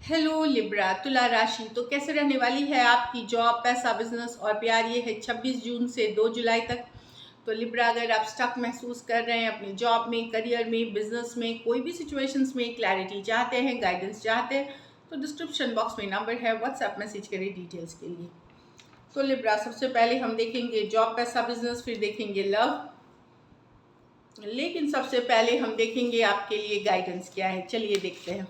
Hello Libra तुला राशि। तो कैसे रहने वाली है आपकी जॉब, पैसा, बिजनेस और प्यार। ये है 26 जून से 2 जुलाई तक। तो लिब्रा, अगर आप स्टक महसूस कर रहे हैं अपनी जॉब में, करियर में, बिजनेस में, कोई भी सिचुएशंस में क्लैरिटी चाहते हैं, गाइडेंस चाहते हैं, तो डिस्क्रिप्शन बॉक्स में नंबर है, व्हाट्सएप मैसेज करें डिटेल्स के लिए। तो लिब्रा, सबसे पहले हम देखेंगे जॉब, पैसा, बिजनेस, फिर देखेंगे लव। लेकिन सबसे पहले हम देखेंगे आपके लिए गाइडेंस क्या है। चलिए देखते हैं।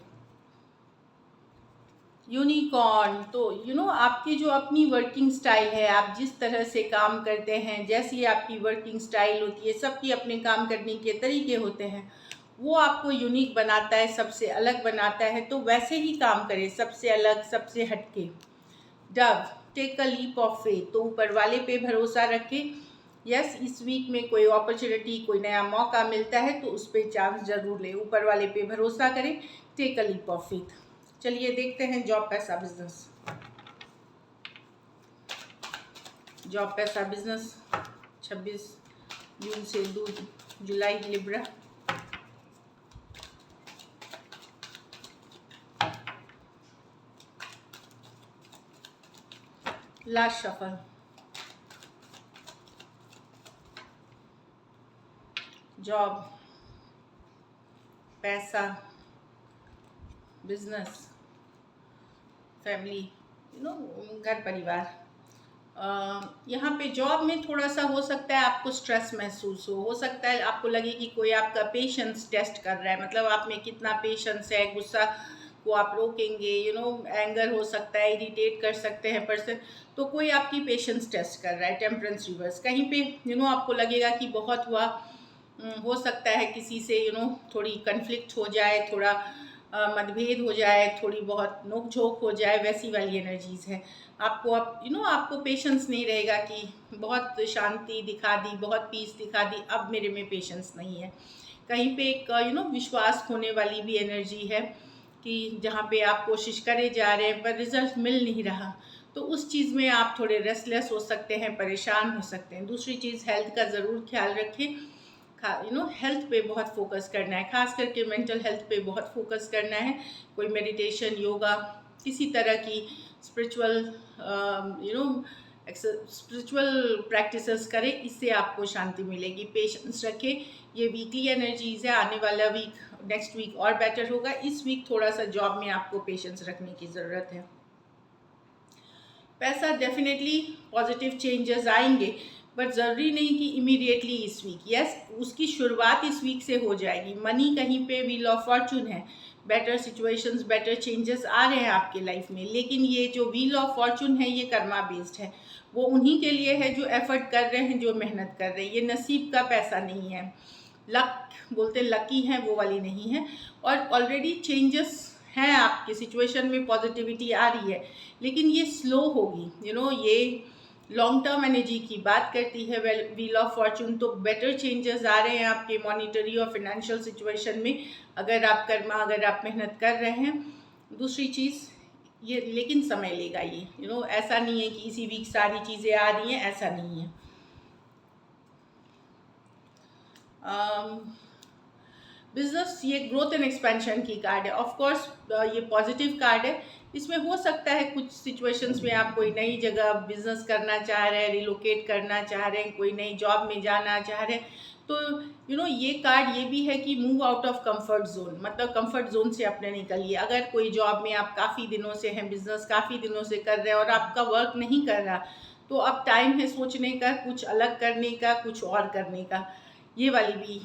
यूनिकॉर्न, तो आपकी जो अपनी वर्किंग स्टाइल है, आप जिस तरह से काम करते हैं, जैसी आपकी वर्किंग स्टाइल होती है, सबकी अपने काम करने के तरीके होते हैं, वो आपको यूनिक बनाता है, सबसे अलग बनाता है। तो वैसे ही काम करें, सबसे अलग, सबसे हटके। Dove, take a leap of faith, तो ऊपर वाले पे भरोसा रखें। यस, इस वीक में कोई अपॉर्चुनिटी, कोई नया मौका मिलता है तो उस पर चांस जरूर लें, ऊपर वाले पे भरोसा करें। Take a leap of faith. चलिए देखते हैं जॉब, पैसा, बिजनेस। जॉब, पैसा, बिजनेस 26 जून से 2 जुलाई लिब्रा। Last shuffle. जॉब, पैसा, बिजनेस, फैमिली, घर परिवार। यहाँ पे जॉब में थोड़ा सा हो सकता है आपको स्ट्रेस महसूस हो सकता है आपको लगे कि कोई आपका पेशेंस टेस्ट कर रहा है, मतलब आप में कितना पेशेंस है, गुस्सा को आप रोकेंगे, एंगर हो सकता है, इरिटेट कर सकते हैं पर्सन। तो कोई आपकी पेशेंस टेस्ट कर रहा है। टेम्परेंस रिवर्स, कहीं पे आपको लगेगा कि बहुत हुआ। हो सकता है किसी से थोड़ी कन्फ्लिक्ट हो जाए, थोड़ा मतभेद हो जाए, थोड़ी बहुत नोक झोंक हो जाए, वैसी वाली एनर्जीज है। आपको अब आपको पेशेंस नहीं रहेगा कि बहुत शांति दिखा दी, बहुत पीस दिखा दी, अब मेरे में पेशेंस नहीं है। कहीं पे एक विश्वास खोने वाली भी एनर्जी है कि जहाँ पे आप कोशिश करे जा रहे हैं पर रिजल्ट मिल नहीं रहा, तो उस चीज़ में आप थोड़े रेस्टलेस हो सकते हैं, परेशान हो सकते हैं। दूसरी चीज़, हेल्थ का ज़रूर ख्याल रखें। हेल्थ पे बहुत फोकस करना है, खास करके मेंटल हेल्थ पे बहुत फोकस करना है। कोई मेडिटेशन, योगा, किसी तरह की स्पिरिचुअल स्पिरिचुअल प्रैक्टिसेस करें, इससे आपको शांति मिलेगी। पेशेंस रखें। ये वीकली एनर्जीज है, आने वाला वीक, नेक्स्ट वीक और बेटर होगा। इस वीक थोड़ा सा जॉब में आपको पेशेंस रखने की ज़रूरत है। पैसा, डेफिनेटली पॉजिटिव चेंजेस आएंगे, बट ज़रूरी नहीं कि इमीडिएटली इस वीक। यस, उसकी शुरुआत इस वीक से हो जाएगी। मनी कहीं पे व्हील ऑफ फॉर्चून है, बेटर सिचुएशंस, बेटर चेंजेस आ रहे हैं आपके लाइफ में। लेकिन ये जो व्हील ऑफ फॉर्चून है, ये कर्मा बेस्ड है। वो उन्हीं के लिए है जो एफर्ट कर रहे हैं, जो मेहनत कर रहे हैं। ये नसीब का पैसा नहीं है। लक बोलते लकी है, वो वाली नहीं है। और ऑलरेडी चेंजेस हैं आपकी सिचुएशन में, पॉजिटिविटी आ रही है, लेकिन ये स्लो होगी। ये लॉन्ग टर्म एनर्जी की बात करती है व्हील ऑफ फॉर्चून। तो बेटर चेंजेस आ रहे हैं आपके मॉनिटरी और फाइनेंशियल सिचुएशन में, अगर आप कर्मा, अगर आप मेहनत कर रहे हैं। दूसरी चीज़ ये, लेकिन समय लेगा ये। ऐसा नहीं है कि इसी वीक सारी चीज़ें आ रही हैं, ऐसा नहीं है। बिजनेस, ये ग्रोथ एंड एक्सपेंशन की कार्ड है। ऑफ कोर्स ये पॉजिटिव कार्ड है। इसमें हो सकता है कुछ सिचुएशंस में आप कोई नई जगह बिजनेस करना चाह रहे हैं, रिलोकेट करना चाह रहे हैं, कोई नई जॉब में जाना चाह रहे हैं। तो ये कार्ड ये भी है कि move out of comfort zone, मतलब कंफर्ट जोन से अपने निकलिए। अगर कोई जॉब में आप काफ़ी दिनों से हैं, बिजनेस काफ़ी दिनों से कर रहे हैं और आपका वर्क नहीं कर रहा, तो अब टाइम है सोचने का, कुछ अलग करने का, कुछ और करने का। ये वाली भी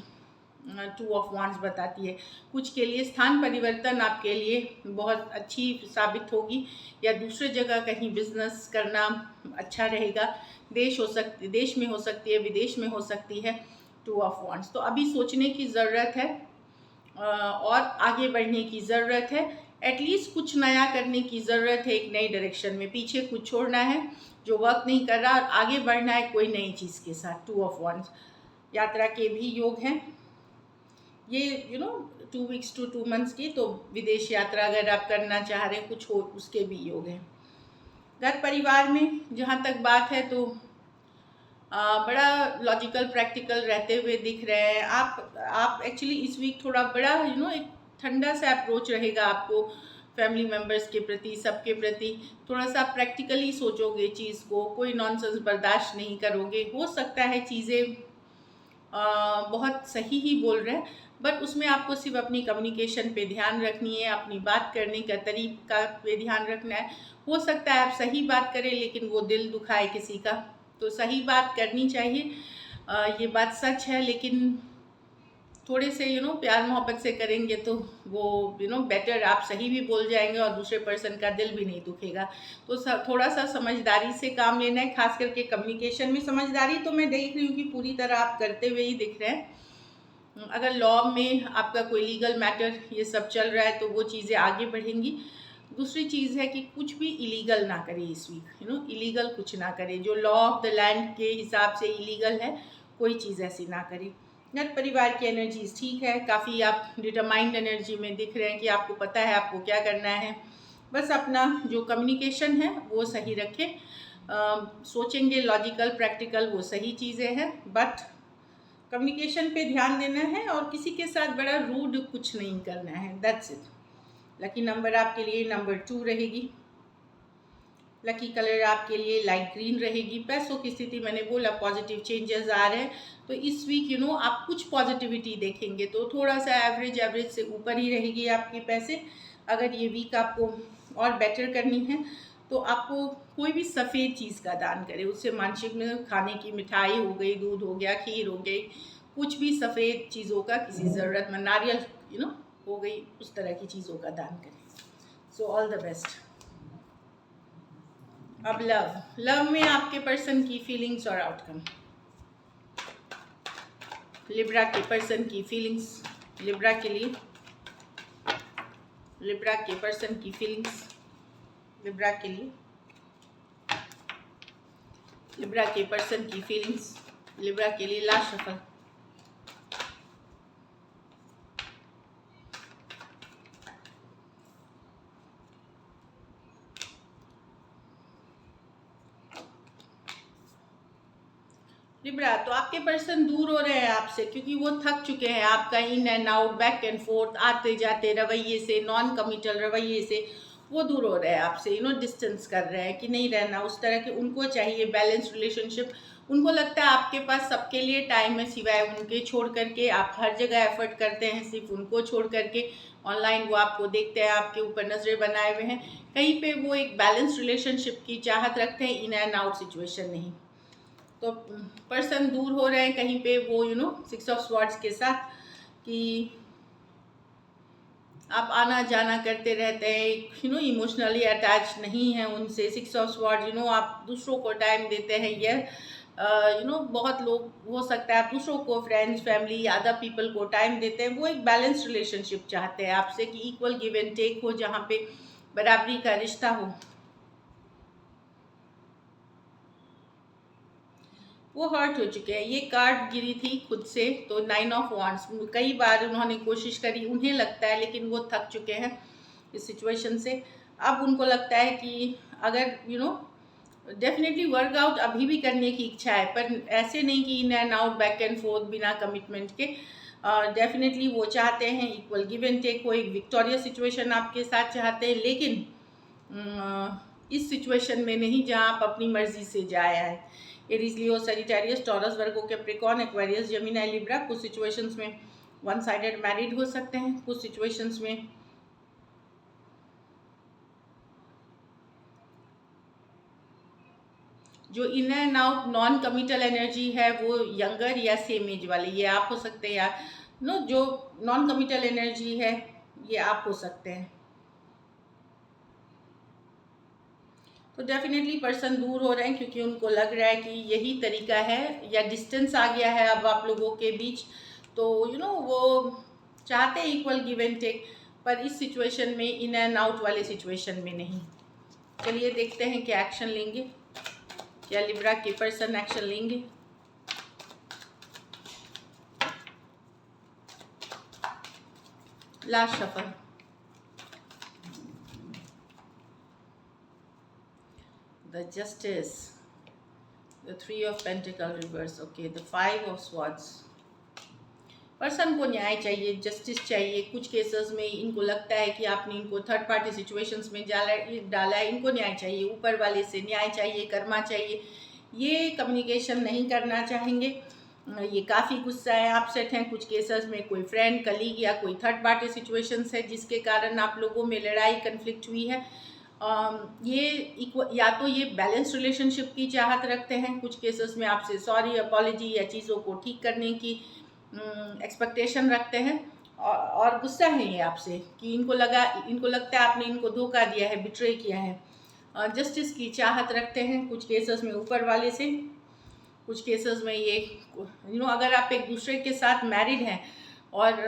2 ऑफ वांड्स बताती है। कुछ के लिए स्थान परिवर्तन आपके लिए बहुत अच्छी साबित होगी, या दूसरे जगह कहीं बिजनेस करना अच्छा रहेगा। देश में हो सकती है, विदेश में हो सकती है। 2 ऑफ वांड्स, तो अभी सोचने की ज़रूरत है और आगे बढ़ने की ज़रूरत है। एटलीस्ट कुछ नया करने की ज़रूरत है, एक नई डायरेक्शन में। पीछे कुछ छोड़ना है जो वर्क नहीं कर रहा, और आगे बढ़ना है कोई नई चीज़ के साथ। 2 ऑफ वांड्स, यात्रा के भी योग हैं ये, 2 वीक्स टू 2 मंथ्स की। तो विदेश यात्रा अगर आप करना चाह रहे हैं, कुछ हो, उसके भी योग हैं। घर परिवार में जहाँ तक बात है, तो बड़ा लॉजिकल, प्रैक्टिकल रहते हुए दिख रहे हैं आप एक्चुअली इस वीक थोड़ा बड़ा एक ठंडा सा अप्रोच रहेगा आपको फैमिली मेम्बर्स के प्रति, सबके प्रति थोड़ा सा प्रैक्टिकली सोचोगे चीज़ को, कोई नॉनसेंस बर्दाश्त नहीं करोगे। हो सकता है चीज़ें बहुत सही ही बोल रहे हैं, बट उसमें आपको सिर्फ अपनी कम्युनिकेशन पे ध्यान रखनी है, अपनी बात करने का तरीका पे ध्यान रखना है। हो सकता है आप सही बात करें लेकिन वो दिल दुखाए किसी का, तो सही बात करनी चाहिए। ये बात सच है, लेकिन थोड़े से प्यार मोहब्बत से करेंगे तो वो बेटर, आप सही भी बोल जाएंगे और दूसरे पर्सन का दिल भी नहीं दुखेगा। तो थोड़ा सा समझदारी से काम लेना है, खास करके कम्युनिकेशन में समझदारी तो मैं देख रही हूँ कि पूरी तरह आप करते हुए ही दिख रहे हैं। अगर लॉ में आपका कोई लीगल मैटर ये सब चल रहा है तो वो चीज़ें आगे बढ़ेंगी। दूसरी चीज़ है कि कुछ भी इलीगल ना करें इस वीक, इलीगल कुछ ना करें, जो लॉ ऑफ द लैंड के हिसाब से इलीगल है कोई चीज़ ऐसी ना करें। घर परिवार की एनर्जीज ठीक है, काफ़ी आप डिटरमाइंड एनर्जी में दिख रहे हैं कि आपको पता है आपको क्या करना है। बस अपना जो कम्युनिकेशन है वो सही रखें। सोचेंगे लॉजिकल प्रैक्टिकल वो सही चीज़ें हैं, बट कम्युनिकेशन पे ध्यान देना है और किसी के साथ बड़ा रूड कुछ नहीं करना है। That's it. लकी नंबर आपके लिए नंबर 2 रहेगी। लकी कलर आपके लिए लाइट ग्रीन रहेगी। पैसों की स्थिति मैंने बोला पॉजिटिव चेंजेस आ रहे हैं, तो इस वीक आप कुछ पॉजिटिविटी देखेंगे, तो थोड़ा सा एवरेज से ऊपर ही रहेगी आपके पैसे। अगर ये वीक आपको और बेटर करनी है तो आपको कोई भी सफ़ेद चीज़ का दान करें। उससे मानसिक में खाने की मिठाई हो गई, दूध हो गया, खीर हो गई, कुछ भी सफ़ेद चीज़ों का किसी ज़रूरतमंद, नारियल हो गई, उस तरह की चीज़ों का दान करें। So all the best. अब लव में आपके पर्सन की फीलिंग्स और आउटकम। लिब्रा के पर्सन की फीलिंग्स, लिब्रा के लिए, लिब्रा के पर्सन की फीलिंग्स, लिब्रा के लिए, लिब्रा के पर्सन की फीलिंग्स, लिब्रा के लिए लास्ट शफल। लिब्रा, तो आपके पर्सन दूर हो रहे हैं आपसे क्योंकि वो थक चुके हैं आपका in and out, back and fourth, आते जाते रवैये से, नॉन कमिटल रवैये से वो दूर हो रहे हैं आपसे। डिस्टेंस कर रहे हैं कि नहीं रहना उस तरह के, उनको चाहिए बैलेंस रिलेशनशिप। उनको लगता है आपके पास सबके लिए टाइम है, सिवाय उनके छोड़ करके। आप हर जगह एफर्ट करते हैं, सिर्फ उनको छोड़ करके। ऑनलाइन वो आपको देखते हैं, आपके ऊपर नजरें बनाए हुए हैं। कहीं पे वो एक बैलेंस रिलेशनशिप की चाहत रखते हैं, इन एंड आउट सिचुएशन नहीं। तो पर्सन दूर हो रहे हैं कहीं पे वो 6 ऑफ स्वॉर्ड्स के साथ, कि आप आना जाना करते रहते हैं, इमोशनली अटैच नहीं है उनसे। 6 ऑफ स्वॉर्ड्स, आप दूसरों को टाइम देते हैं। बहुत लोग, हो सकता है आप दूसरों को, फ्रेंड्स, फैमिली, अदर पीपल को टाइम देते हैं। वो एक बैलेंस रिलेशनशिप चाहते हैं आपसे, कि इक्वल गिव एंड टेक हो, जहाँ पे बराबरी का रिश्ता हो। वो हर्ट हो चुके हैं। ये कार्ड गिरी थी खुद से, तो 9 ऑफ वांड्स, कई बार उन्होंने कोशिश करी, उन्हें लगता है, लेकिन वो थक चुके हैं इस सिचुएशन से। अब उनको लगता है कि अगर डेफिनेटली वर्कआउट अभी भी करने की इच्छा है, पर ऐसे नहीं कि in and out, back and fourth, बिना कमिटमेंट के। डेफिनेटली वो चाहते हैं इक्वल गिव एंड टेक हो, एक विक्टोरियस सिचुएशन आपके साथ चाहते हैं, लेकिन इस सिचुएशन में नहीं जहाँ आप अपनी मर्जी से जाए आए। एरीज, लियो, सजिटेरियस, टॉरस, वर्गो, कैप्रिकॉर्न, एक्वेरियस, जेमिनी, लिब्रा। कुछ सिचुएशंस में वन साइडेड मैरिड हो सकते हैं, कुछ सिचुएशंस में जो in and out non committal energy है वो यंगर या सेम एज वाले, ये आप हो सकते हैं, या जो नॉन कमिटल एनर्जी है ये आप हो सकते हैं। तो डेफिनेटली पर्सन दूर हो रहे हैं क्योंकि उनको लग रहा है कि यही तरीका है, या डिस्टेंस आ गया है अब आप लोगों के बीच। तो वो चाहते हैं इक्वल गिव एंड टेक, पर इस सिचुएशन में, इन एंड आउट वाले सिचुएशन में नहीं। चलिए देखते हैं क्या एक्शन लेंगे, क्या लिब्रा के पर्सन एक्शन लेंगे। Last shuffle. The Justice, the 3 of Pentacles reverse, okay, the 5 of Swords, person को न्याय चाहिए, जस्टिस चाहिए। कुछ केसेस में इनको लगता है कि आपने इनको थर्ड पार्टी सिचुएशंस में डाला है, इनको न्याय चाहिए, ऊपर वाले से न्याय चाहिए, कर्मा चाहिए। ये कम्युनिकेशन नहीं करना चाहेंगे। ये काफ़ी गुस्सा है, अपसेट हैं। कुछ केसेस में कोई फ्रेंड, कलीग या कोई थर्ड पार्टी सिचुएशंस है जिसके कारण आप लोगों में लड़ाई, कन्फ्लिक्ट हुई है। ये या तो ये बैलेंस रिलेशनशिप की चाहत रखते हैं, कुछ केसेस में आपसे सॉरी, अपॉलजी या चीज़ों को ठीक करने की एक्सपेक्टेशन रखते हैं। और गुस्सा है ये आपसे कि इनको लगता है आपने इनको धोखा दिया है, बिट्रे किया है। जस्टिस की चाहत रखते हैं कुछ केसेस में ऊपर वाले से। कुछ केसेस में ये अगर आप एक दूसरे के साथ मैरिड हैं और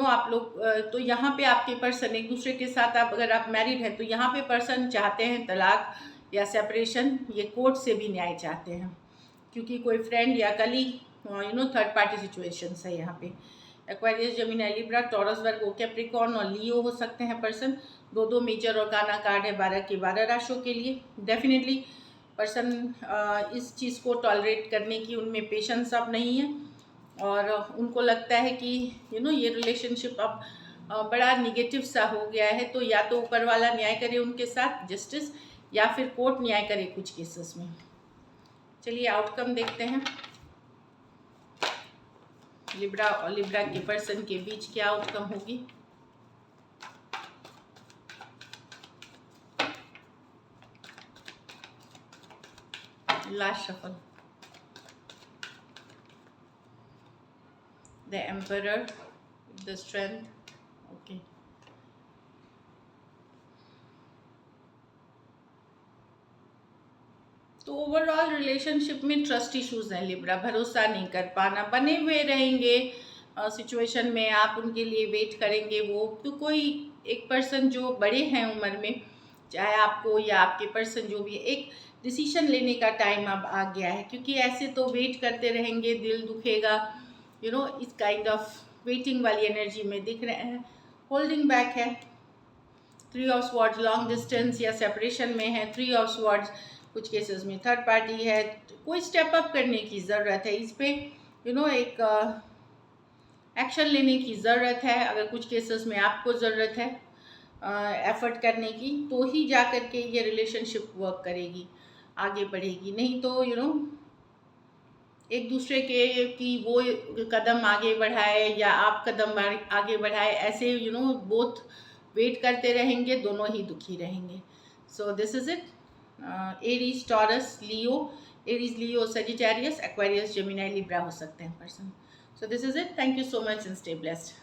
आप लोग तो यहाँ पे आपके पर्सन एक दूसरे के साथ अगर आप मैरिड हैं तो यहाँ पे पर्सन चाहते हैं तलाक या सेपरेशन। ये कोर्ट से भी न्याय चाहते हैं क्योंकि कोई फ्रेंड या कलीग थर्ड पार्टी सिचुएशंस है यहाँ पे। एक्वेरियस, जेमिनी, लिब्रा, टॉरस, वर्गो, कैप्रिकॉर्न और लियो हो सकते हैं पर्सन। दो मेजर और गाना कार्ड है 12 के 12 राशियों के लिए। डेफिनेटली पर्सन इस चीज़ को टॉलरेट करने की उनमें पेशेंस अब नहीं है और उनको लगता है कि ये रिलेशनशिप अब बड़ा निगेटिव सा हो गया है। तो या तो ऊपर वाला न्याय करे उनके साथ, जस्टिस, या फिर कोर्ट न्याय करे कुछ केसेस में। चलिए आउटकम देखते हैं। लिब्रा और लिब्रा के पर्सन के बीच क्या आउटकम होगी। Last shuffle, the emperor, the strength. Okay, तो ओवरऑल रिलेशनशिप में ट्रस्ट इश्यूज हैं लिब्रा, भरोसा नहीं कर पाना, बने हुए रहेंगे सिचुएशन में, आप उनके लिए वेट करेंगे। वो तो कोई एक पर्सन जो बड़े हैं उम्र में, चाहे आपको या आपके पर्सन जो भी है, एक डिसीजन लेने का टाइम अब आ गया है क्योंकि ऐसे तो वेट करते रहेंगे, दिल दुखेगा। इस काइंड ऑफ वेटिंग वाली एनर्जी में दिख रहे हैं। होल्डिंग बैक है। 3 ऑफ स्वॉर्ड्स, लॉन्ग डिस्टेंस या सेपरेशन में है। 3 ऑफ स्वॉर्ड्स कुछ केसेस में थर्ड पार्टी है। कोई स्टेप अप करने की ज़रूरत है इस पे, एक एक्शन लेने की ज़रूरत है। अगर कुछ केसेस में आपको ज़रूरत है एफर्ट करने की, तो ही जा कर के ये रिलेशनशिप वर्क करेगी, आगे बढ़ेगी। नहीं तो एक दूसरे की वो कदम आगे बढ़ाए या आप कदम आगे बढ़ाए, ऐसे बोथ वेट करते रहेंगे, दोनों ही दुखी रहेंगे। So this is it. Aries, taurus, Leo, Aries, Leo, Sagittarius, Aquarius, Gemini, Libra हो सकते हैं person. So this is it. Thank you so much and stay blessed.